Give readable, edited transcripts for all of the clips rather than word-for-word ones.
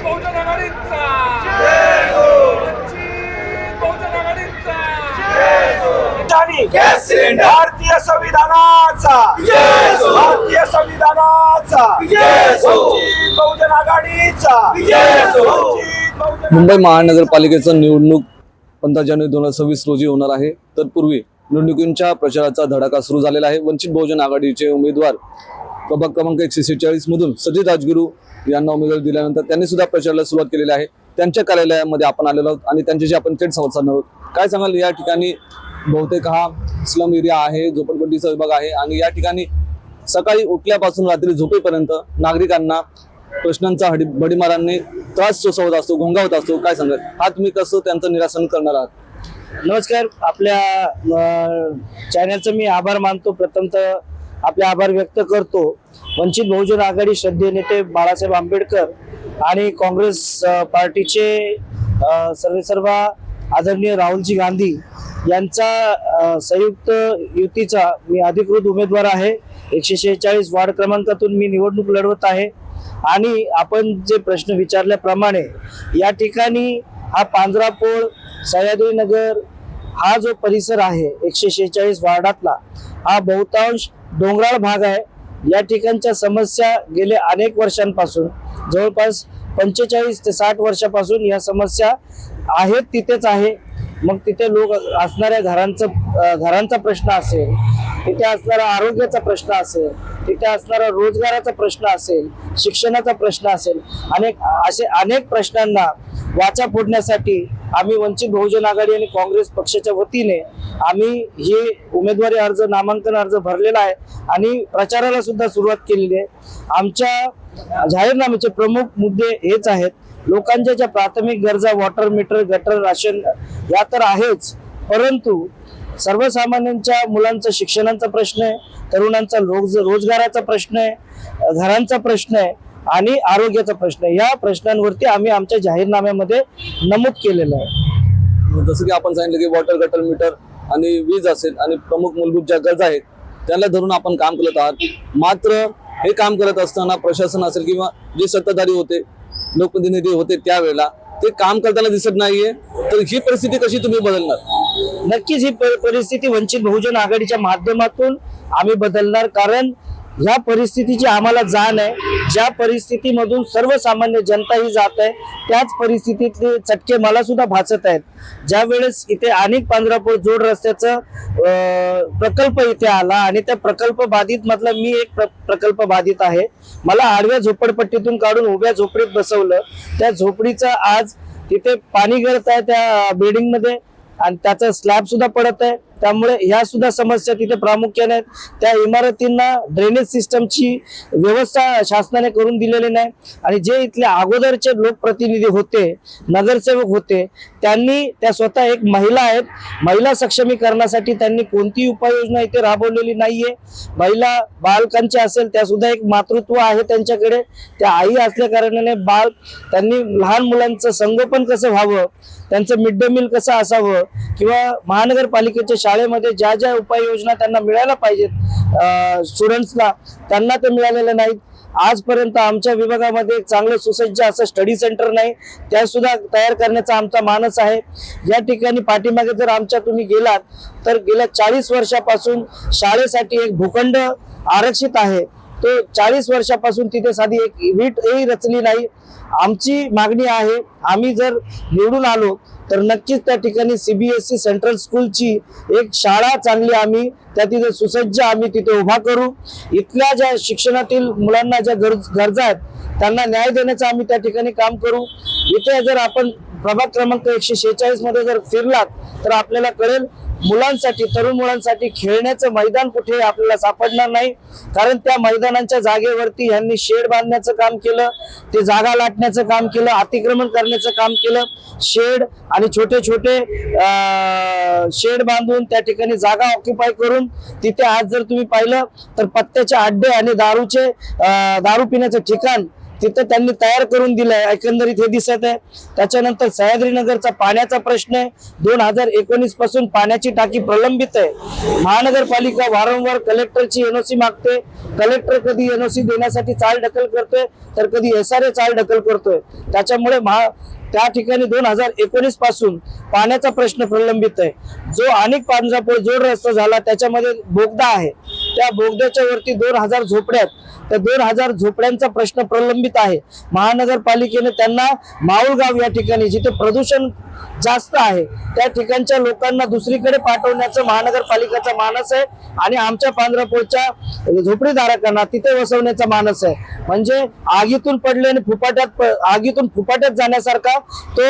बहुजन आघाडीचा वंचित बहुजन आघाडीचा gas cylinder भारतीय संविधानाचा भारतीय संविधानाचा वंचित बहुजन आघाडीचा वंचित बहुजन मुंबई महानगरपालिकेचं निवडणूक 15 जानेवारी 2026 रोजी होणार आहे. तत्पूर्वी निवडणुकींच्या प्रचाराचा धडाका सुरू झालेला आहे. वंचित बहुजन आघाडीचे उमेदवार प्रभाग क्रमांक 146 मधून सचिन राजगुरू यांना उमेदवारी दिल्यानंतर त्यांनी सुद्धा प्रचाराला सुरुवात केलेली आहे. त्यांच्या कार्यालयामध्ये आपण आलेलो आहोत आणि त्यांच्याशी आपण थेट संवाद साधणार आहोत. काय सांगाल, या ठिकाणी बहुतेक हा स्लम एरिया आहे, झोपडपट्टीचा विभाग आहे आणि या ठिकाणी सकाळी उठल्यापासून रात्री झोपेपर्यंत नागरिकांना प्रश्नांचा भडीमारांनी त्रास सोसवत असतो, घोंगावत असतो. काय सांगाल, हा तुम्ही कसं त्यांचं निरासन करणार आहात? नमस्कार. आपल्या चॅनलचं मी आभार मानतो. प्रथमतः आपले आभार व्यक्त करतो. वंचित बहुजन आघाडी श्रद्धेय नेते बाळासाहेब आंबेडकर आणि काँग्रेस पार्टीचे सर्व आदरणीय राहुलजी गांधी यांचा संयुक्त युतीचा मी अधिकृत उमेदवार आहे. 146 वार्ड क्रमांकातून मी निवडणूक लढवत आहे. आणि आपण जे प्रश्न विचारल्याप्रमाणे या ठिकाणी हा पांजरापोळ, सह्याद्रीनगर हा जो परिसर आहे 146 वार्डातला, हा बहुतांश डोंगराळ भाग आहे. या ठिकाणच्या समस्या गेल्या अनेक वर्षांपासून, जवळपास 45 ते 60 वर्षापासून या समस्या आहेत तिथेच आहे. मग तिथे लोक असणाऱ्या घरांचा प्रश्न असेल, तिथे असणारा आरोग्याचा प्रश्न असेल, तिथे असणारा रोजगाराचा प्रश्न असेल, शिक्षणाचा प्रश्न असेल, असे अनेक प्रश्नांना वाचा फोडण्यासाठी आम्ही वंचित बहुजन आघाडी आणि काँग्रेस पक्षाच्या वतीने आम्ही हे उमेदवारी अर्ज, नामांकन अर्ज भरलेला आहे आणि प्रचाराला सुद्धा सुरुवात केलेली आहे. आमच्या जाहीरनाम्याचे प्रमुख मुद्दे हेच आहेत. लोकांच्या ज्या प्राथमिक गरजा, वॉटर मीटर, गटर, राशन या तर आहेच, परंतु सर्वसामान्यांच्या मुलांचा शिक्षणाचा प्रश्न आहे, तरुणांचा रोजगाराचा प्रश्न आहे, घरांचा प्रश्न आहे आणि आरोग्याचा प्रश्न आहे. या प्रश्नांवरती आम्ही आमच्या जाहीरनाम्यामध्ये नमूद केलेलं आहे. जसं की आपण सांगितलं की वॉटर, गटर, मीटर आणि वीज असेल आणि प्रमुख मूलभूत ज्या गरजा आहेत त्याला धरून आपण काम करत आहात. मात्र हे काम करत असताना प्रशासन असेल किंवा जे सत्ताधारी होते, लोकप्रतिनिधी होते त्यावेळेला ते काम करताना दिसत नाहीये. तर ही परिस्थिती कशी तुम्ही बदलणार? नक्कीच ही परिस्थिती वंचित बहुजन आघाडीच्या माध्यमातून आम्ही बदलणार. कारण ह्या परिस्थितीची आम्हाला जाण आहे. ज्या परिस्थितीमधून सर्वसामान्य जनता ही जात आहे, त्याच परिस्थितीतले चटके मला सुद्धा भासत आहेत. ज्या वेळेस इथे अनेक पांजरापोळ जोड रस्त्याचा प्रकल्प इथे आला आणि त्या प्रकल्प बाधित मधला मी एक प्रकल्प बाधित आहे. मला आडव्या झोपडपट्टीतून काढून उभ्या झोपडीत बसवलं. त्या झोपडीचा आज तिथे पाणी गळत आहे त्या बिल्डिंग मध्ये आणि त्याचा स्लॅब सुद्धा पडत आहे. त्यामुळे ह्या सुद्धा समस्या तिथे प्रामुख्याने आहेत. त्या इमारतींना ड्रेनेज सिस्टमची व्यवस्था शासनाने करून दिलेली नाही आणि जे इथले अगोदरचे लोकप्रतिनिधी होते, नगरसेवक होते, त्यांनी त्या स्वतः एक महिला आहेत, महिला सक्षमीकरणासाठी त्यांनी कोणतीही उपाययोजना इथे राबवलेली नाहीये. महिला बालकांच्या असेल त्या सुद्धा एक मातृत्व आहे त्यांच्याकडे. त्या आई असल्या कारणाने त्यांनी लहान मुलांचं संगोपन कसं व्हावं, त्यांचं मिड डे मील कसं असावं किंवा महानगरपालिकेच्या शाळेमध्ये ज्या ज्या उपाययोजना त्यांना मिळायला पाहिजेत स्टुडंट्सला, त्यांना ते मिळालेलं नाहीत. आजपर्यंत आमच्या विभागामध्ये एक चांगलं सुसज्ज असं स्टडी सेंटर नाही, त्या सुद्धा तयार करण्याचा आमचा मानस आहे. या ठिकाणी पाठीमागे जर आमच्या तुम्ही गेलात तर गेल्या 40 वर्षापासून शाळेसाठी एक भूखंड आरक्षित आहे. तो 40 वर्षापासून तिथे साधी एक वीटही रचली नाही. आमची मागणी आहे, आम्ही जर निवडून आलो तर नक्कीच त्या ठिकाणी CBSE सेंट्रल स्कूलची एक शाळा चांगली आम्ही त्या तिथे सुसज्ज आम्ही तिथे उभा करू. इथल्या ज्या शिक्षणातील मुलांना ज्या गरजा आहेत त्यांना न्याय देण्याचं आम्ही त्या ठिकाणी काम करू. इथे जर आपण प्रभाग क्रमांक 146 मध्ये जर फिरलात तर आपल्याला कळेल, मुलांसाठी, तरुण मुलांसाठी खेळण्याचं मैदान कुठे आपल्याला सापडणार नाही. कारण त्या मैदानांच्या जागेवरती यांनी शेड बांधण्याचं काम केलं, ते जागा लाटण्याचं काम केलं, अतिक्रमण करण्याचं काम केलं. शेड आणि छोटे छोटे शेड बांधून त्या ठिकाणी जागा ऑक्युपाय करून तिथे आज जर तुम्ही पाहिलं तर पत्त्याचे अड्डे आणि दारू पिण्याचं ठिकाण तिथं त्यांनी तयार करून दिलाय, एकंदरीत हे दिसत आहे. त्याच्यानंतर सह्याद्रीनगरचा पाण्याचा प्रश्न आहे. 2019 पासून पाण्याची टाकी प्रलंबित आहे. महानगरपालिका वारंवार कलेक्टरची एनओसी मागते. कलेक्टर कधी एनओसी देण्यासाठी चालढकल करतोय तर कधी SRA चालढकल करतोय. त्याच्यामुळे त्या ठिकाणी 2019 पासून पाण्याचा प्रश्न प्रलंबित आहे. जो अनेक पांढरापूर जोड रस्ता झाला त्याच्यामध्ये बोगदा आहे. त्या बोगद्याच्या वरती 2000 झोपड्यात, त्या 2000 झोपड्यांचा प्रश्न प्रलंबित आहे. महानगरपालिकेने त्यांना माऊळगाव या ठिकाणी जिथे प्रदूषण जास्त आहे त्या ठिकाणच्या लोकांना दुसरीकडे पाठवण्याचं महानगरपालिकेचा मानस आहे आणि आमच्या पांढरापूरच्या झोपडीधारकांना तिथे वसवण्याचा मानस आहे. म्हणजे आगीतून पडले आणि आगीतून फुपाट्यात जाण्यासारखा तो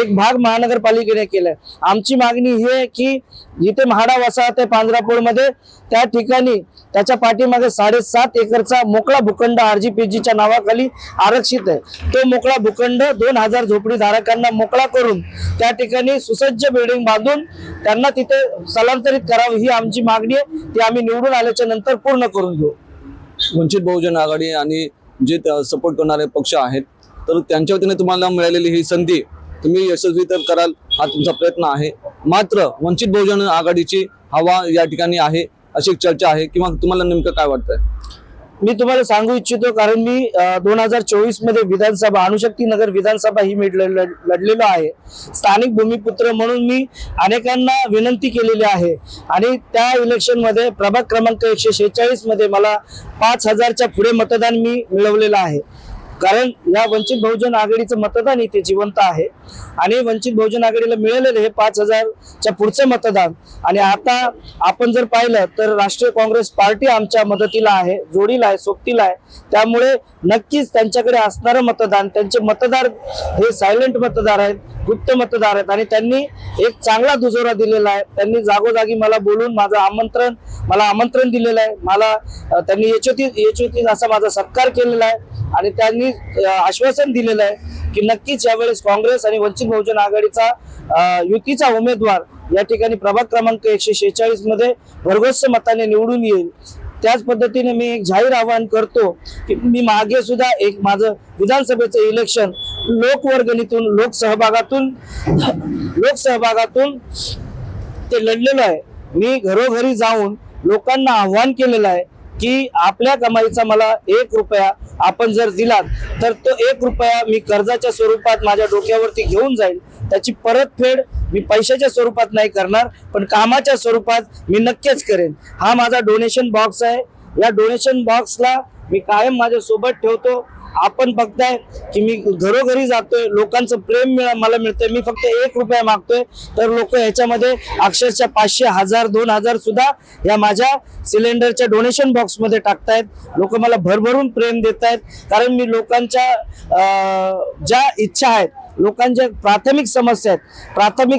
एक भाग महानगरपालिकेने केलाय. आमची मागणी ही आहे की जिथे म्हाडा वसाहत आहे पांढरापूरमध्ये त्या ठिकाणी त्याच्या पाठीमागे 7.5 एकरचा मोकळा भूखंड RGPGच्या नावाखाली आरक्षित आहे. तो मोकळा भूखंड 2000 झोपडीधारकांना मोकळा करून त्या ठिकाणी सुसज्ज बिल्डिंग बांधून त्यांना तिथे स्थलांतरित करावं ही आमची मागणी आहे. ती आम्ही निवडून आल्याच्या नंतर पूर्ण करून घेऊ. वंचित बहुजन आघाडी आणि जे सपोर्ट करणारे पक्ष आहेत तर त्यांच्या वतीने तुम्हाला मिळालेली ही संधी तुम्ही यशस्वी तर कराल हा तुमचा प्रयत्न आहे. मात्र वंचित बहुजन आघाडीची हवा या ठिकाणी आहे अशी एक चर्चा आहे किंवा तुम्हाला नेमकं काय वाटतंय? मी तुम्हाला सांगू इच्छितो कारण मी 2024 मध्ये विधानसभा अणुशक्ती नगर विधानसभा ही मी लढलेलो आहे. स्थानिक भूमिपुत्र म्हणून मी अनेकांना विनंती केलेली आहे आणि त्या इलेक्शन मध्ये प्रभाग क्रमांक 146 मध्ये मला 5000च्या पुढे मतदान मी मिळवलेलं आहे. कारण या वंचित बहुजन आघाडीचं मतदान इथे जिवंत आहे आणि वंचित बहुजन आघाडीला मिळालेलं हे 5000च्या पुढचं मतदान. आणि आता आपण जर पाहिलं तर राष्ट्रीय काँग्रेस पार्टी आमच्या मदतीला आहे, जोडीला आहे, सोबतीला आहे. त्यामुळे नक्कीच त्यांच्याकडे असणारं मतदान, त्यांचे मतदार हे सायलेंट मतदार आहेत, गुप्त मतदार आहेत आणि त्यांनी एक चांगला दुजोरा दिलेला आहे. त्यांनी जागोजागी मला बोलून मला आमंत्रण दिलेलं आहे. मला त्यांनी यचोती असा माझा सत्कार केलेला आहे आणि त्यांनी आश्वासन दिलेलं आहे की नक्कीच यावेळेस काँग्रेस आणि वंचित बहुजन आघाडीचा युतीचा उमेदवार या ठिकाणी प्रभाग क्रमांक 146 मध्ये भरघोस मताने निवडून येईल. त्याच पद्धतीने मी एक जाहीर आवाहन करतो की मी मागे सुद्धा एक माझं विधानसभेचं इलेक्शन लोकवर्गणीतून लोकसहभागातून ते लढलेलो आहे. मी घरोघरी जाऊन लोकांना आव्हान केलेलं आहे की आपल्या कमाईचा मला 1 रुपया आपण जर दिलात तर तो 1 रुपया मी कर्जाच्या स्वरूपात माझ्या डोक्यावरती घेऊन जाईल. त्याची परतफेड मी पैशाच्या स्वरूपात नाही करणार पण कामाच्या स्वरूपात मी नक्कीच करेन. हा माझा डोनेशन बॉक्स आहे. या डोनेशन बॉक्सला मी कायम माझ्या सोबत ठेवतो. आपण बघताय की मी घरोघरी जातोय, लोकांचं प्रेम मला मिळतंय. मी फक्त 1 रुपया मागतोय तर लोक ह्याच्यामध्ये अक्षरशः 500, 1000, 2000 सुद्धा या माझ्या सिलेंडरच्या डोनेशन बॉक्स मध्ये टाकतायत. लोक मला भरभरून प्रेम देत आहेत कारण मी लोकांच्या ज्या इच्छा आहेत, लोकांच्या प्राथमिक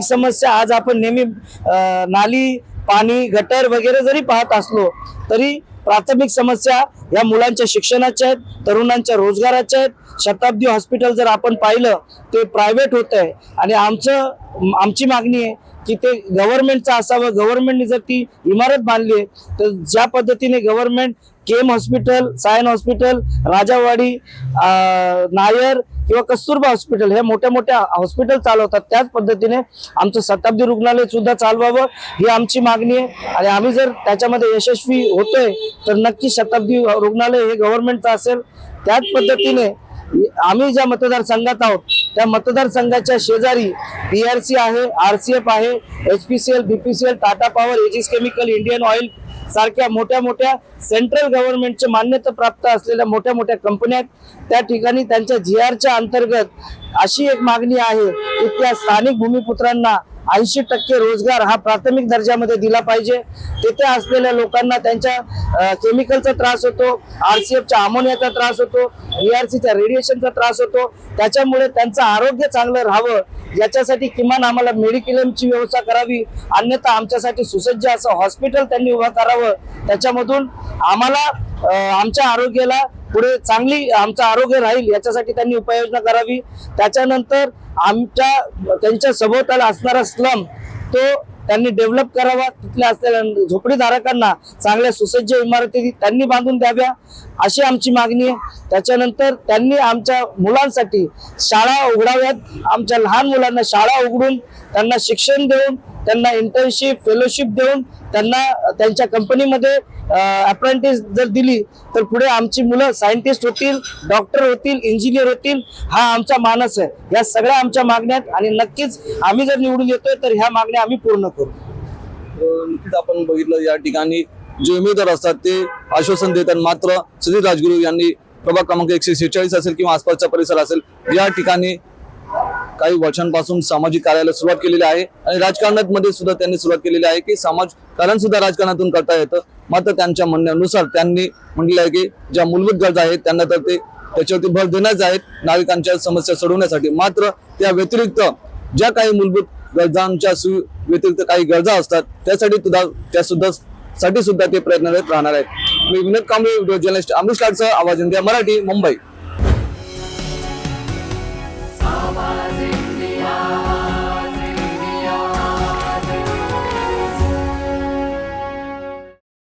समस्या आज आपण नेहमी नाली, पाणी, गटर वगैरे जरी पाहत असलो तरी प्राथमिक समस्या या मुलांच्या शिक्षणाच्या आहेत, तरुणांच्या रोजगाराच्या आहेत. शताब्दी हॉस्पिटल जर आपण पाहिलं ते प्रायव्हेट होत आहे आणि आमची मागणी आहे की ते गव्हर्नमेंटचं असावं. गव्हर्नमेंटने जर ती इमारत बांधली आहे तर ज्या पद्धतीने गव्हर्नमेंट केम हॉस्पिटल, सायन हॉस्पिटल, राजावाडी, नायर किंवा कस्तुरबा हॉस्पिटल हे मोठ्या हॉस्पिटल चालवतात त्याच पद्धतीने आमचं शताब्दी रुग्णालय सुद्धा चालवावं ही आमची मागणी आहे. आणि आम्ही जर त्याच्यामध्ये यशस्वी होतोय तर नक्की शताब्दी रुग्णालय हे गव्हर्नमेंटचं असेल. त्याच पद्धतीने आम्ही ज्या मतदारसंघात आहोत त्या मतदारसंघाच्या शेजारी PRC आहे, RCF आहे, HPCL, BPCL, Tata Power, Aegis Chemical, Indian Oil सारख्या मोठ्या सेंट्रल गव्हर्नमेंटचे मान्यता प्राप्त असलेल्या मोठ्या कंपन्या आहेत. त्या ठिकाणी त्यांच्या GRच्या अंतर्गत अशी एक मागणी आहे की त्या स्थानिक भूमिपुत्रांना 80% रोजगार हा प्राथमिक दर्जामध्ये दिला पाहिजे. तेथे असलेल्या लोकांना त्यांच्या केमिकलचा त्रास होतो, RCFच्या अमोनियाचा त्रास होतो, BRCच्या रेडिएशनचा त्रास होतो. त्याच्यामुळे त्यांचं आरोग्य चांगलं राहावं याच्यासाठी किमान आम्हाला मेडिक्लेमची व्यवस्था करावी. अन्यथा आमच्यासाठी सुसज्ज असं हॉस्पिटल त्यांनी उभं करावं. त्याच्यामधून आम्हाला आमच्या आरोग्याला पुढे आमचं आरोग्य राहील याच्यासाठी त्यांनी उपाययोजना करावी. त्याच्यानंतर त्यांच्या सभोवताला असणारा स्लम तो त्यांनी डेव्हलप करावा, तिथल्या असलेल्या झोपडीधारकांना चांगल्या सुसज्ज इमारती त्यांनी बांधून द्याव्या अशी आमची मागणी आहे. त्याच्यानंतर त्यांनी आमच्या मुलांसाठी शाळा उघडाव्यात, आमच्या लहान मुलांना शाळा उघडून त्यांना शिक्षण देऊन, त्यांना इंटर्नशिप फेलोशिप देऊन, त्यांना त्यांच्या कंपनीमध्ये अप्रेंटिस जर दिली तर पुढे आमची मुलं सायंटिस्ट होतील, डॉक्टर होतील, इंजिनियर होतील, हा आमचा मानस आहे. या सगळ्या आमच्या मागण्या आहेत आणि नक्कीच आम्ही जर निवडून येतोय तर ह्या मागण्या आम्ही पूर्ण करू. नक्कीच आपण बघितलं या ठिकाणी जे उमेदवार असतात ते आश्वासन देतात, मात्र सुधीर राजगुरू यांनी प्रभाग क्रमांक 146 असेल किंवा आसपासचा परिसर असेल या ठिकाणी काही वर्षांपासून सामाजिक कार्याला सुरुवात केलेली आहे आणि राजकारणात मध्ये सुद्धा त्यांनी सुरुवात केलेली आहे की समाजकारण सुद्धा राजकारणातून करता येतं. मात्र त्यांच्या म्हणण्यानुसार त्यांनी म्हटलेलं आहे की ज्या मूलभूत गरजा आहेत त्यांना तर ते त्याच्यावरती भर देण्याच आहेत नागरिकांच्या समस्या सोडवण्यासाठी. मात्र त्या व्यतिरिक्त ज्या काही मूलभूत गरजांच्या व्यतिरिक्त काही गरजा असतात त्यासाठी सुद्धा ते प्रयत्नरत राहणार आहेत. मी विनोद कांबळे, व्हिडिओ जर्नलिस्ट अमरीश लाडसह आवाज इंडिया मराठी, मुंबई.